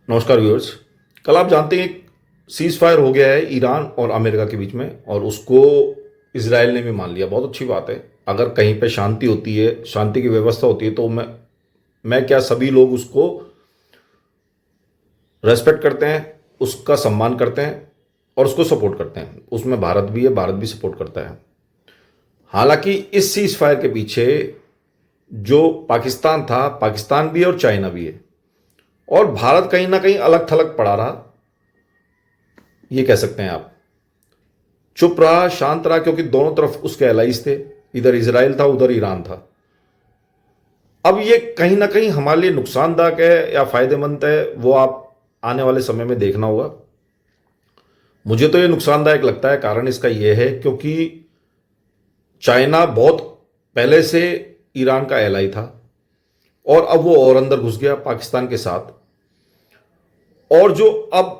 नमस्कार व्यूअर्स। कल आप जानते हैं सीज फायर हो गया है ईरान और अमेरिका के बीच में, और उसको इसराइल ने भी मान लिया। बहुत अच्छी बात है। अगर कहीं पे शांति होती है, शांति की व्यवस्था होती है, तो मैं क्या, सभी लोग उसको रेस्पेक्ट करते हैं, उसका सम्मान करते हैं और उसको सपोर्ट करते हैं। उसमें भारत भी है, भारत भी सपोर्ट करता है। हालांकि इस सीज फायर के पीछे जो पाकिस्तान था, पाकिस्तान भी है और चाइना भी है, और भारत कहीं ना कहीं अलग थलग पड़ा रहा, ये कह सकते हैं आप। चुप रहा, शांत रहा, क्योंकि दोनों तरफ उसके एलाइज थे। इधर इजराइल था, उधर ईरान था। अब ये कहीं ना कहीं हमारे लिए नुकसानदायक है या फायदेमंद है, वो आप आने वाले समय में देखना होगा। मुझे तो ये नुकसानदायक लगता है। कारण इसका यह है क्योंकि चाइना बहुत पहले से ईरान का एलाई था, और अब वो और अंदर घुस गया पाकिस्तान के साथ। और जो अब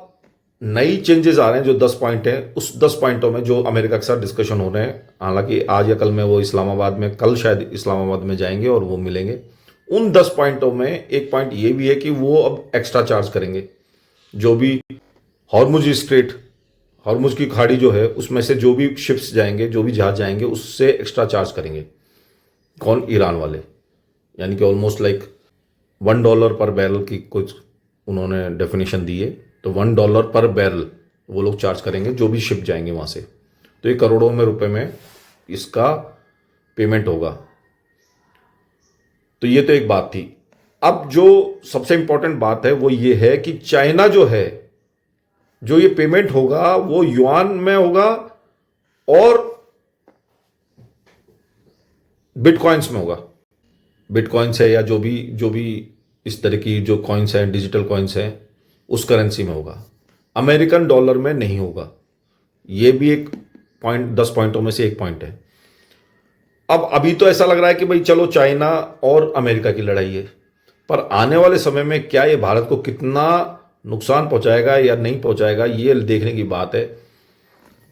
नई चेंजेस आ रहे हैं, जो 10 पॉइंट हैं, उस 10 पॉइंटों में जो अमेरिका के साथ डिस्कशन हो रहे हैं, हालांकि आज या कल में वो इस्लामाबाद में, कल शायद इस्लामाबाद में जाएंगे और वो मिलेंगे। उन 10 पॉइंटों में एक पॉइंट ये भी है कि वो अब एक्स्ट्रा चार्ज करेंगे। जो भी हॉर्मुज स्ट्रेट, हॉर्मुज की खाड़ी जो है, उसमें से जो भी शिप्स जाएंगे, जो भी जहाज जाएंगे, उससे एक्स्ट्रा चार्ज करेंगे। कौन? ईरान वाले। यानी कि ऑलमोस्ट लाइक $1 पर बैरल की कुछ उन्होंने डेफिनेशन दी है। तो $1 पर बैरल वो लोग चार्ज करेंगे जो भी शिप जाएंगे वहाँ से। तो ये करोड़ों में रुपए में इसका पेमेंट होगा। तो ये तो एक बात थी। अब जो सबसे इंपॉर्टेंट बात है वो ये है कि चाइना जो है, जो ये पेमेंट होगा वो युआन में होगा और बिटकॉइंस में होगा। बिटकॉइंस है या जो भी इस तरह की जो कॉइन्स हैं, डिजिटल कॉइन्स हैं, उस करेंसी में होगा। अमेरिकन डॉलर में नहीं होगा। ये भी एक पॉइंट, 10 पॉइंटों में से एक पॉइंट है। अब अभी तो ऐसा लग रहा है कि भाई चलो चाइना और अमेरिका की लड़ाई है, पर आने वाले समय में क्या ये भारत को कितना नुकसान पहुंचाएगा या नहीं पहुंचाएगा, ये देखने की बात है।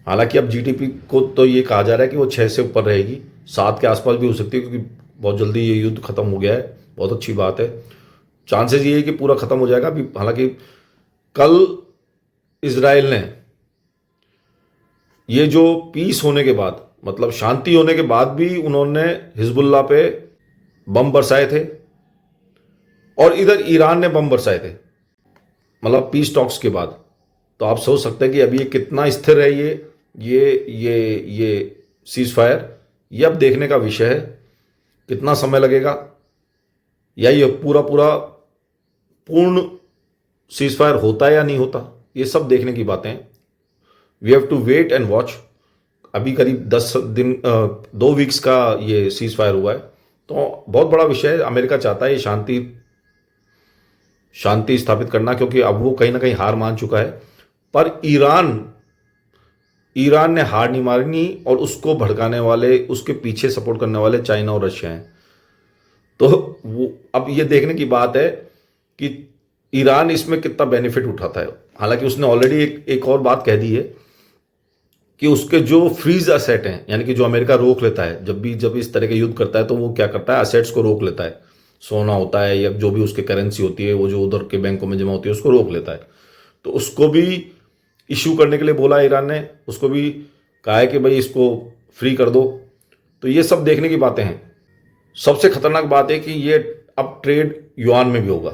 हालांकि अब जीडीपी को तो ये कहा जा रहा है कि वो 6 से ऊपर रहेगी, 7 के आसपास भी हो सकती है, क्योंकि बहुत जल्दी ये युद्ध खत्म हो गया है। बहुत अच्छी बात है। चांसेस ये है कि पूरा खत्म हो जाएगा अभी। हालांकि कल इजराइल ने, ये जो पीस होने के बाद, मतलब शांति होने के बाद भी, उन्होंने हिजबुल्ला पे बम बरसाए थे और इधर ईरान ने बम बरसाए थे, मतलब पीस टॉक्स के बाद। तो आप सोच सकते हैं कि अभी ये कितना स्थिर है ये सीज फायर। ये अब देखने का विषय है, कितना समय लगेगा, या ये पूरा पूर्ण सीज फायर होता है या नहीं होता, ये सब देखने की बातें हैं। We have to wait and watch. अभी करीब 10 दिन, 2 वीक्स का ये सीज फायर हुआ है, तो बहुत बड़ा विषय है। अमेरिका चाहता है ये शांति स्थापित करना, क्योंकि अब वो कहीं ना कहीं हार मान चुका है। पर ईरान ने हार नहीं मानी, और उसको भड़काने वाले, उसके पीछे सपोर्ट करने वाले चाइना और रशिया हैं। तो वो अब ये देखने की बात है कि ईरान इसमें कितना बेनिफिट उठाता है। हालांकि उसने ऑलरेडी एक और बात कह दी है कि उसके जो फ्रीज असेट हैं, यानी कि जो अमेरिका रोक लेता है, जब इस तरह के युद्ध करता है, तो वो क्या करता है, असेट्स को रोक लेता है। सोना होता है या जो भी उसके करेंसी होती है, वो जो उधर के बैंकों में जमा होती है, उसको रोक लेता है। तो उसको भी इश्यू करने के लिए बोला ईरान ने, उसको भी कहा है कि भाई इसको फ्री कर दो। तो ये सब देखने की बातें हैं। सबसे खतरनाक बात है कि ये अब ट्रेड युआन में भी होगा।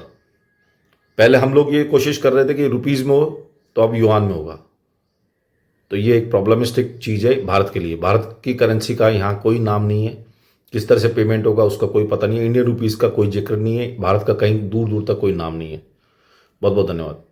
पहले हम लोग ये कोशिश कर रहे थे कि रुपीज में हो, तो अब युआन में होगा। तो ये एक प्रॉब्लमिस्टिक चीज़ है भारत के लिए। भारत की करेंसी का यहाँ कोई नाम नहीं है, किस तरह से पेमेंट होगा उसका कोई पता नहीं है। इंडियन रुपीज़ का कोई जिक्र नहीं है, भारत का कहीं दूर दूर तक कोई नाम नहीं है। बहुत बहुत धन्यवाद।